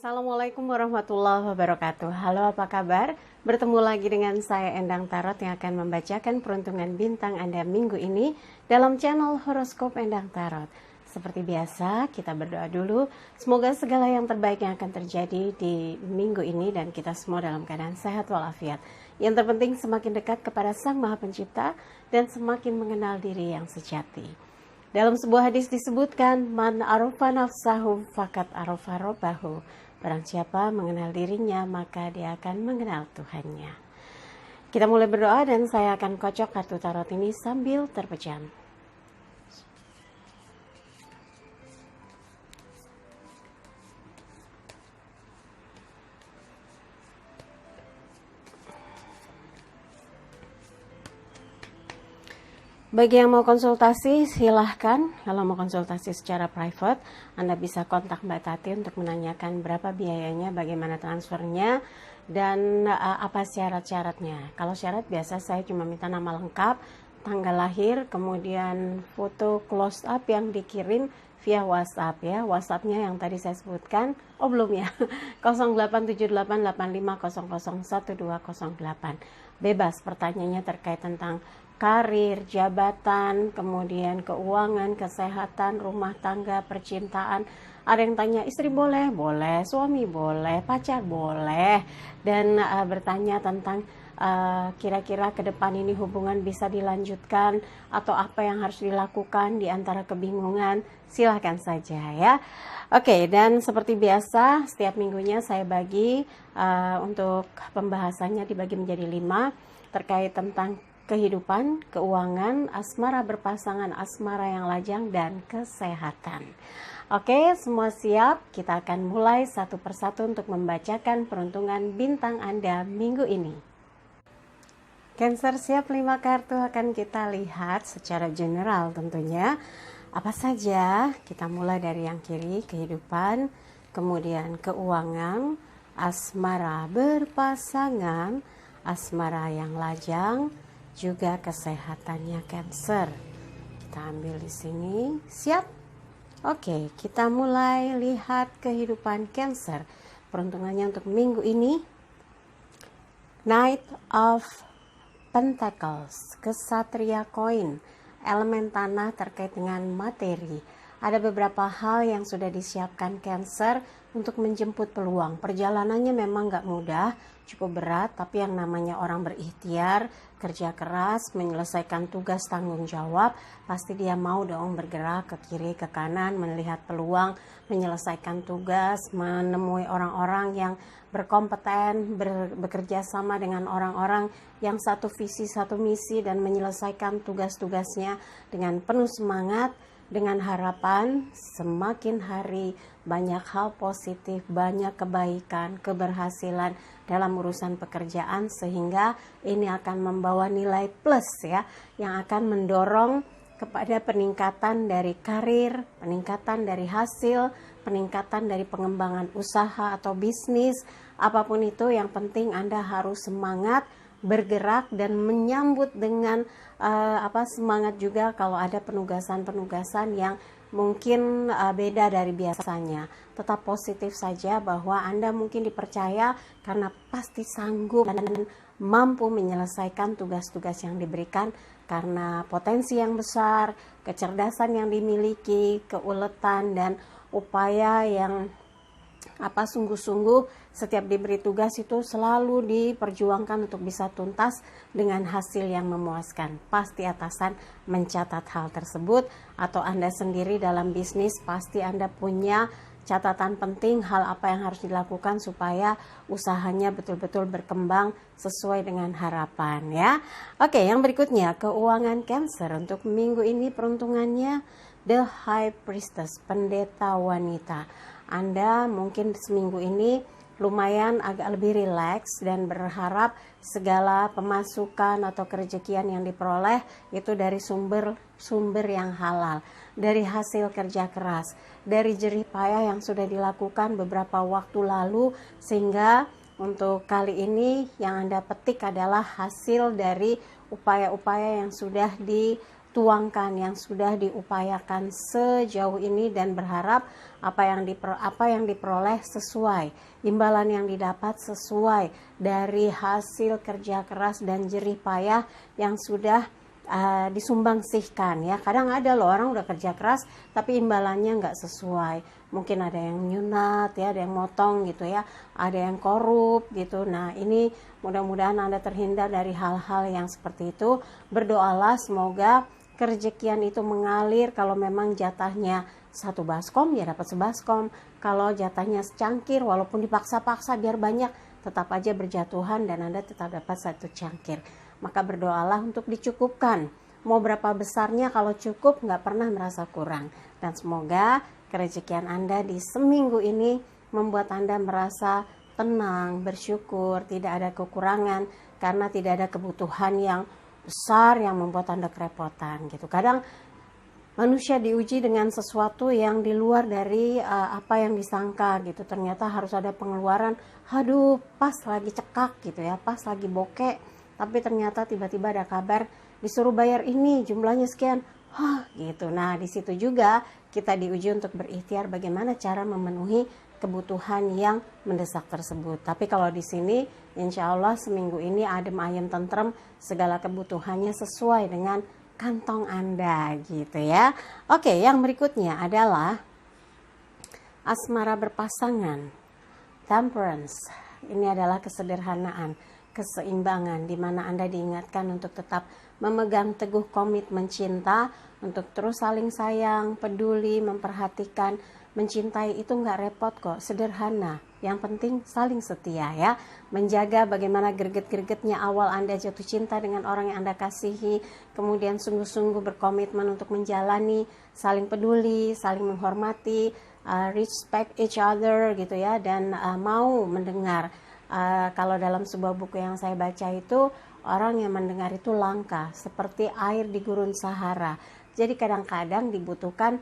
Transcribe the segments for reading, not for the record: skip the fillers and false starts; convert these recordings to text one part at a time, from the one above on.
Assalamualaikum warahmatullahi wabarakatuh. Halo, apa kabar? Bertemu lagi dengan saya Endang Tarot yang akan membacakan peruntungan bintang Anda minggu ini dalam channel Horoskop Endang Tarot. Seperti biasa, kita berdoa dulu. Semoga segala yang terbaik yang akan terjadi di minggu ini dan kita semua dalam keadaan sehat walafiat. Yang terpenting semakin dekat kepada Sang Maha Pencipta dan semakin mengenal diri yang sejati. Dalam sebuah hadis disebutkan, man arofa nafsahu fakat arofa robbahu. Barang siapa mengenal dirinya, maka dia akan mengenal Tuhannya. Kita mulai berdoa dan saya akan kocok kartu tarot ini sambil terpejam. Bagi yang mau konsultasi, silahkan. Kalau mau konsultasi secara private, Anda bisa kontak Mbak Tati untuk menanyakan berapa biayanya, bagaimana transfernya, dan apa syarat-syaratnya. Kalau syarat biasa saya cuma minta nama lengkap, tanggal lahir, kemudian foto close up yang dikirim via WhatsApp ya. WhatsAppnya yang tadi saya sebutkan, belum ya, 087885001208. Bebas pertanyaannya terkait tentang karir, jabatan, kemudian keuangan, kesehatan, rumah tangga, percintaan. Ada yang tanya istri boleh, boleh, suami boleh, pacar boleh, dan bertanya tentang kira-kira ke depan ini hubungan bisa dilanjutkan atau apa yang harus dilakukan di antara kebingungan, silahkan saja ya. Oke, dan seperti biasa setiap minggunya saya bagi untuk pembahasannya dibagi menjadi 5 terkait tentang kehidupan, keuangan, asmara berpasangan, asmara yang lajang, dan kesehatan. Oke, semua siap? Kita akan mulai satu persatu untuk membacakan peruntungan bintang Anda minggu ini. Cancer siap, 5 kartu akan kita lihat secara general tentunya. Apa saja? Kita mulai dari yang kiri, kehidupan, kemudian keuangan, asmara berpasangan, asmara yang lajang, juga kesehatannya Cancer. Kita ambil di sini. Siap? Oke, kita mulai lihat kehidupan Cancer. Peruntungannya untuk minggu ini. Knight of Pentacles, kesatria koin, elemen tanah terkait dengan materi. Ada beberapa hal yang sudah disiapkan Cancer untuk menjemput peluang. Perjalanannya memang gak mudah, cukup berat, tapi yang namanya orang berikhtiar, kerja keras, menyelesaikan tugas tanggung jawab, pasti dia mau dong bergerak ke kiri, ke kanan, melihat peluang, menyelesaikan tugas, menemui orang-orang yang berkompeten, bekerja sama dengan orang-orang yang satu visi, satu misi, dan menyelesaikan tugas-tugasnya dengan penuh semangat, dengan harapan semakin hari banyak hal positif, banyak kebaikan, keberhasilan dalam urusan pekerjaan, sehingga ini akan membawa nilai plus ya, yang akan mendorong kepada peningkatan dari karir, peningkatan dari hasil, peningkatan dari pengembangan usaha atau bisnis, apapun itu. Yang penting Anda harus semangat, bergerak, dan menyambut dengan semangat juga kalau ada penugasan-penugasan yang mungkin beda dari biasanya. Tetap positif saja bahwa Anda mungkin dipercaya karena pasti sanggup dan mampu menyelesaikan tugas-tugas yang diberikan karena potensi yang besar, kecerdasan yang dimiliki, keuletan, dan upaya yang sungguh-sungguh. Setiap diberi tugas itu selalu diperjuangkan untuk bisa tuntas dengan hasil yang memuaskan. Pasti atasan mencatat hal tersebut, atau Anda sendiri dalam bisnis pasti Anda punya catatan penting hal apa yang harus dilakukan supaya usahanya betul-betul berkembang sesuai dengan harapan ya. Oke, yang berikutnya keuangan Cancer untuk minggu ini peruntungannya The High Priestess, pendeta wanita. Anda mungkin seminggu ini lumayan agak lebih rileks dan berharap segala pemasukan atau kerejekian yang diperoleh itu dari sumber yang halal, dari hasil kerja keras, dari jerih payah yang sudah dilakukan beberapa waktu lalu, sehingga untuk kali ini yang Anda petik adalah hasil dari upaya-upaya yang sudah tuangkan yang sudah diupayakan sejauh ini dan berharap apa yang diperoleh sesuai, imbalan yang didapat sesuai dari hasil kerja keras dan jerih payah yang sudah disumbangsihkan ya. Kadang ada loh orang udah kerja keras tapi imbalannya nggak sesuai, mungkin ada yang nyunat ya, ada yang motong gitu ya, ada yang korup gitu. Nah ini mudah-mudahan Anda terhindar dari hal-hal yang seperti itu. Berdoalah semoga kerejekian itu mengalir. Kalau memang jatahnya 1 baskom ya dapat 1 baskom, kalau jatahnya secangkir walaupun dipaksa-paksa biar banyak tetap aja berjatuhan dan Anda tetap dapat 1 cangkir. Maka berdoalah untuk dicukupkan, mau berapa besarnya kalau cukup nggak pernah merasa kurang. Dan semoga kerejekian Anda di seminggu ini membuat Anda merasa tenang, bersyukur, tidak ada kekurangan karena tidak ada kebutuhan yang besar yang membuat Anda kerepotan gitu. Kadang manusia diuji dengan sesuatu yang di luar dari apa yang disangka gitu. Ternyata harus ada pengeluaran, aduh pas lagi cekak gitu ya, pas lagi bokeh, tapi ternyata tiba-tiba ada kabar disuruh bayar ini jumlahnya sekian, gitu. Nah di situ juga kita diuji untuk berikhtiar bagaimana cara memenuhi kebutuhan yang mendesak tersebut. Tapi kalau di sini insya Allah seminggu ini adem ayem tentrem, segala kebutuhannya sesuai dengan kantong Anda gitu ya. Oke, yang berikutnya adalah asmara berpasangan, temperance. Ini adalah kesederhanaan, keseimbangan, di mana Anda diingatkan untuk tetap memegang teguh komitmen cinta, untuk terus saling sayang, peduli, memperhatikan. Mencintai itu nggak repot kok, sederhana. Yang penting saling setia ya. Menjaga bagaimana greget-gregetnya awal Anda jatuh cinta dengan orang yang Anda kasihi, kemudian sungguh-sungguh berkomitmen untuk menjalani, saling peduli, saling menghormati, respect each other gitu ya, dan mau mendengar. Kalau dalam sebuah buku yang saya baca itu, orang yang mendengar itu langka, seperti air di gurun Sahara. Jadi kadang-kadang dibutuhkan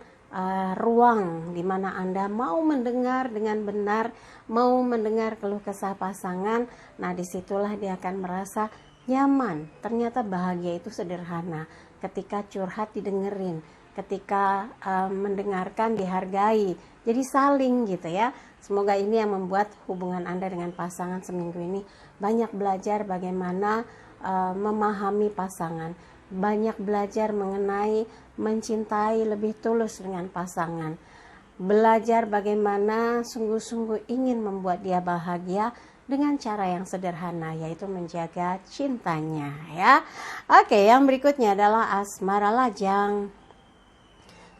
ruang di mana Anda mau mendengar dengan benar, mau mendengar keluh kesah pasangan. Nah disitulah dia akan merasa nyaman. Ternyata bahagia itu sederhana, ketika curhat didengerin, ketika mendengarkan dihargai, jadi saling gitu ya. Semoga ini yang membuat hubungan Anda dengan pasangan seminggu ini banyak belajar bagaimana memahami pasangan, banyak belajar mengenai mencintai lebih tulus dengan pasangan, belajar bagaimana sungguh-sungguh ingin membuat dia bahagia dengan cara yang sederhana, yaitu menjaga cintanya ya. Oke, yang berikutnya adalah asmara lajang,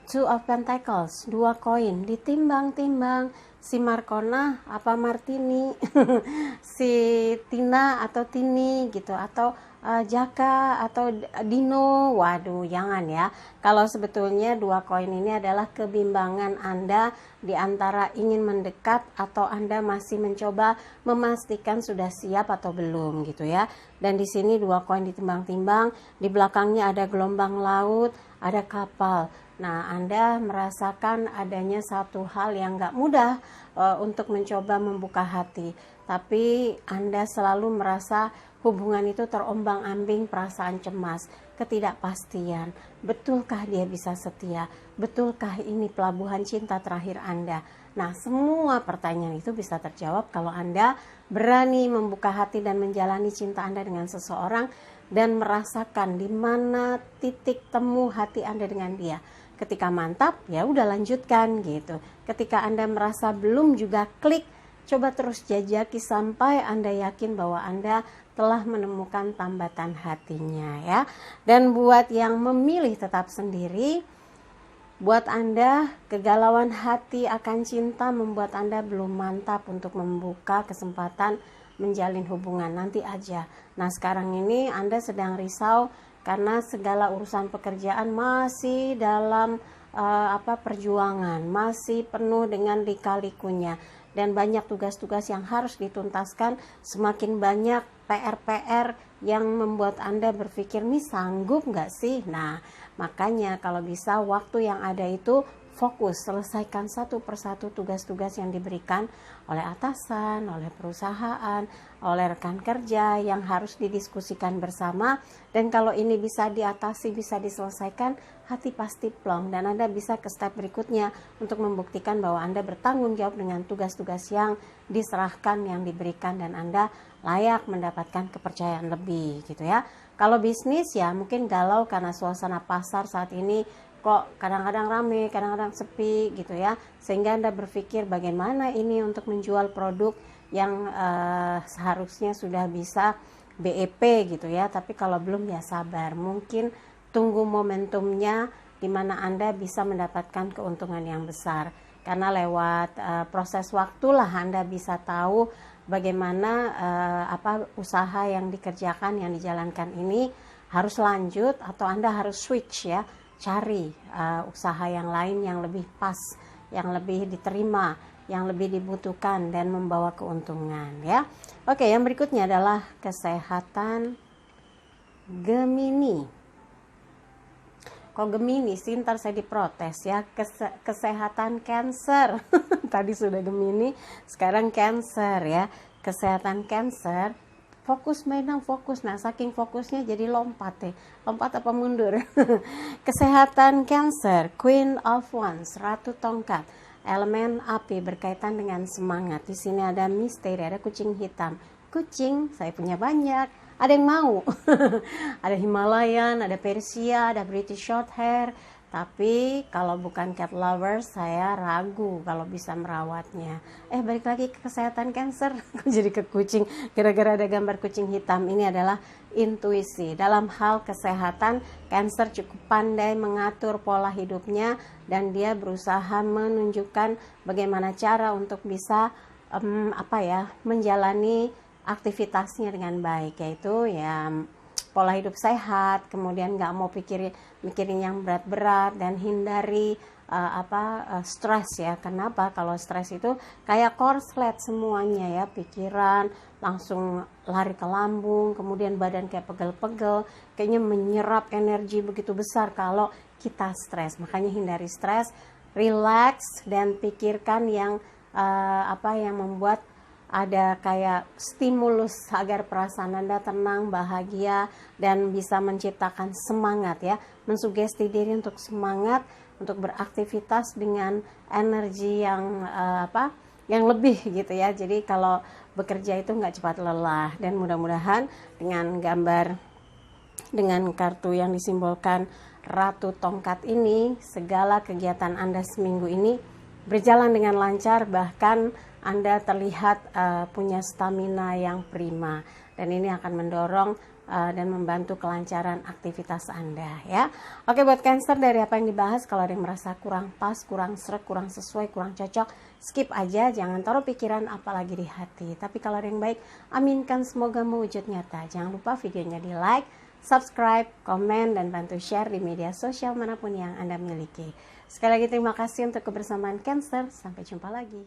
2 of Pentacles, 2 koin, ditimbang-timbang, si Markona apa Martini, si Tina atau Tini gitu, atau Jaka atau Dino. Waduh, jangan ya. Kalau sebetulnya 2 koin ini adalah kebimbangan Anda di antara ingin mendekat atau Anda masih mencoba memastikan sudah siap atau belum gitu ya. Dan di sini 2 koin ditimbang-timbang, di belakangnya ada gelombang laut, ada kapal. Nah, Anda merasakan adanya satu hal yang gak mudah untuk mencoba membuka hati. Tapi Anda selalu merasa hubungan itu terombang-ambing, perasaan cemas, ketidakpastian. Betulkah dia bisa setia? Betulkah ini pelabuhan cinta terakhir Anda? Nah, semua pertanyaan itu bisa terjawab kalau Anda berani membuka hati dan menjalani cinta Anda dengan seseorang dan merasakan di mana titik temu hati Anda dengan dia. Ketika mantap, ya udah lanjutkan gitu. Ketika Anda merasa belum juga klik, coba terus jajaki sampai Anda yakin bahwa Anda telah menemukan tambatan hatinya ya. Dan buat yang memilih tetap sendiri, buat Anda kegalauan hati akan cinta membuat Anda belum mantap untuk membuka kesempatan menjalin hubungan, nanti aja. Nah sekarang ini Anda sedang risau karena segala urusan pekerjaan masih dalam perjuangan, masih penuh dengan lika-likunya, dan banyak tugas-tugas yang harus dituntaskan, semakin banyak PR-PR yang membuat Anda berpikir, nih sanggup nggak sih? Nah, makanya kalau bisa waktu yang ada itu fokus selesaikan satu persatu tugas-tugas yang diberikan oleh atasan, oleh perusahaan, oleh rekan kerja yang harus didiskusikan bersama. Dan kalau ini bisa diatasi, bisa diselesaikan, hati pasti plong dan Anda bisa ke step berikutnya untuk membuktikan bahwa Anda bertanggung jawab dengan tugas-tugas yang diserahkan, yang diberikan, dan Anda layak mendapatkan kepercayaan lebih gitu ya. Kalau bisnis ya mungkin galau karena suasana pasar saat ini kok kadang-kadang rame, kadang-kadang sepi gitu ya, sehingga Anda berpikir bagaimana ini untuk menjual produk yang seharusnya sudah bisa BEP gitu ya, tapi kalau belum ya sabar, mungkin tunggu momentumnya di mana Anda bisa mendapatkan keuntungan yang besar, karena lewat proses waktulah Anda bisa tahu bagaimana usaha yang dikerjakan, yang dijalankan ini harus lanjut atau Anda harus switch ya, cari usaha yang lain yang lebih pas, yang lebih diterima, yang lebih dibutuhkan dan membawa keuntungan ya. Oke, yang berikutnya adalah kesehatan Gemini. Kok Gemini sih, ntar saya diprotes ya. Kesehatan Cancer. Tadi sudah Gemini, sekarang Cancer ya. Kesehatan Cancer, fokus memang fokus. Nah, saking fokusnya jadi lompat ya. Lompat apa mundur? Kesehatan Cancer, Queen of Wands, Ratu Tongkat, elemen api berkaitan dengan semangat. Di sini ada misteri, ada kucing hitam. Kucing, saya punya banyak. Ada yang mau. Ada Himalayan, ada Persia, ada British Shorthair. Tapi kalau bukan cat lover, saya ragu kalau bisa merawatnya. Balik lagi ke kesehatan Cancer. Jadi ke kucing, gara-gara ada gambar kucing hitam. Ini adalah intuisi. Dalam hal kesehatan, Cancer cukup pandai mengatur pola hidupnya dan dia berusaha menunjukkan bagaimana cara untuk bisa menjalani aktivitasnya dengan baik, yaitu ya pola hidup sehat, kemudian nggak mau mikirin yang berat-berat dan hindari stres ya. Kenapa? Kalau stres itu kayak korslet semuanya ya, pikiran langsung lari ke lambung, kemudian badan kayak pegel-pegel, kayaknya menyerap energi begitu besar kalau kita stres. Makanya hindari stres, relax dan pikirkan yang yang membuat ada kayak stimulus agar perasaan Anda tenang, bahagia, dan bisa menciptakan semangat ya, mensugesti diri untuk semangat, untuk beraktivitas dengan energi yang yang lebih gitu ya. Jadi kalau bekerja itu nggak cepat lelah, dan mudah-mudahan dengan gambar, dengan kartu yang disimbolkan Ratu Tongkat ini, segala kegiatan Anda seminggu ini berjalan dengan lancar, bahkan Anda terlihat punya stamina yang prima, dan ini akan mendorong dan membantu kelancaran aktivitas Anda ya. Oke, buat Cancer, dari apa yang dibahas, kalau ada yang merasa kurang pas, kurang sreg, kurang sesuai, kurang cocok, skip aja, jangan taruh pikiran apalagi di hati. Tapi kalau ada yang baik, aminkan semoga mewujud nyata. Jangan lupa videonya di like, subscribe, komen, dan bantu share di media sosial manapun yang Anda miliki. Sekali lagi terima kasih untuk kebersamaan Cancer, sampai jumpa lagi.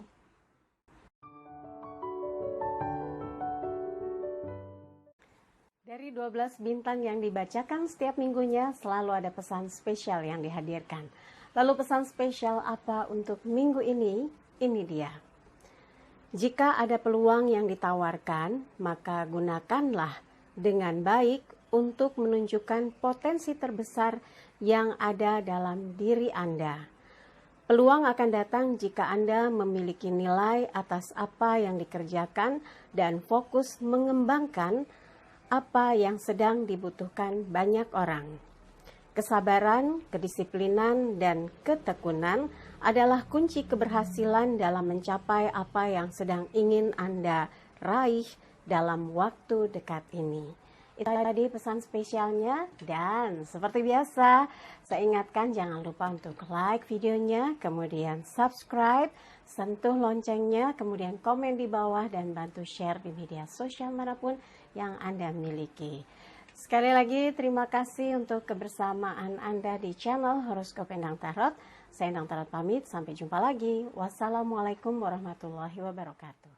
Dari 12 bintang yang dibacakan setiap minggunya, selalu ada pesan spesial yang dihadirkan. Lalu pesan spesial apa untuk minggu ini? Ini dia. Jika ada peluang yang ditawarkan, maka gunakanlah dengan baik untuk menunjukkan potensi terbesar yang ada dalam diri Anda. Peluang akan datang jika Anda memiliki nilai atas apa yang dikerjakan dan fokus mengembangkan apa yang sedang dibutuhkan banyak orang. Kesabaran, kedisiplinan, dan ketekunan adalah kunci keberhasilan dalam mencapai apa yang sedang ingin Anda raih dalam waktu dekat ini. Itu tadi pesan spesialnya, dan seperti biasa saya ingatkan jangan lupa untuk like videonya, kemudian subscribe, sentuh loncengnya, kemudian komen di bawah dan bantu share di media sosial manapun yang Anda miliki. Sekali lagi terima kasih untuk kebersamaan Anda di channel Horoskop Endang Tarot. Saya Endang Tarot pamit, sampai jumpa lagi. Wassalamualaikum warahmatullahi wabarakatuh.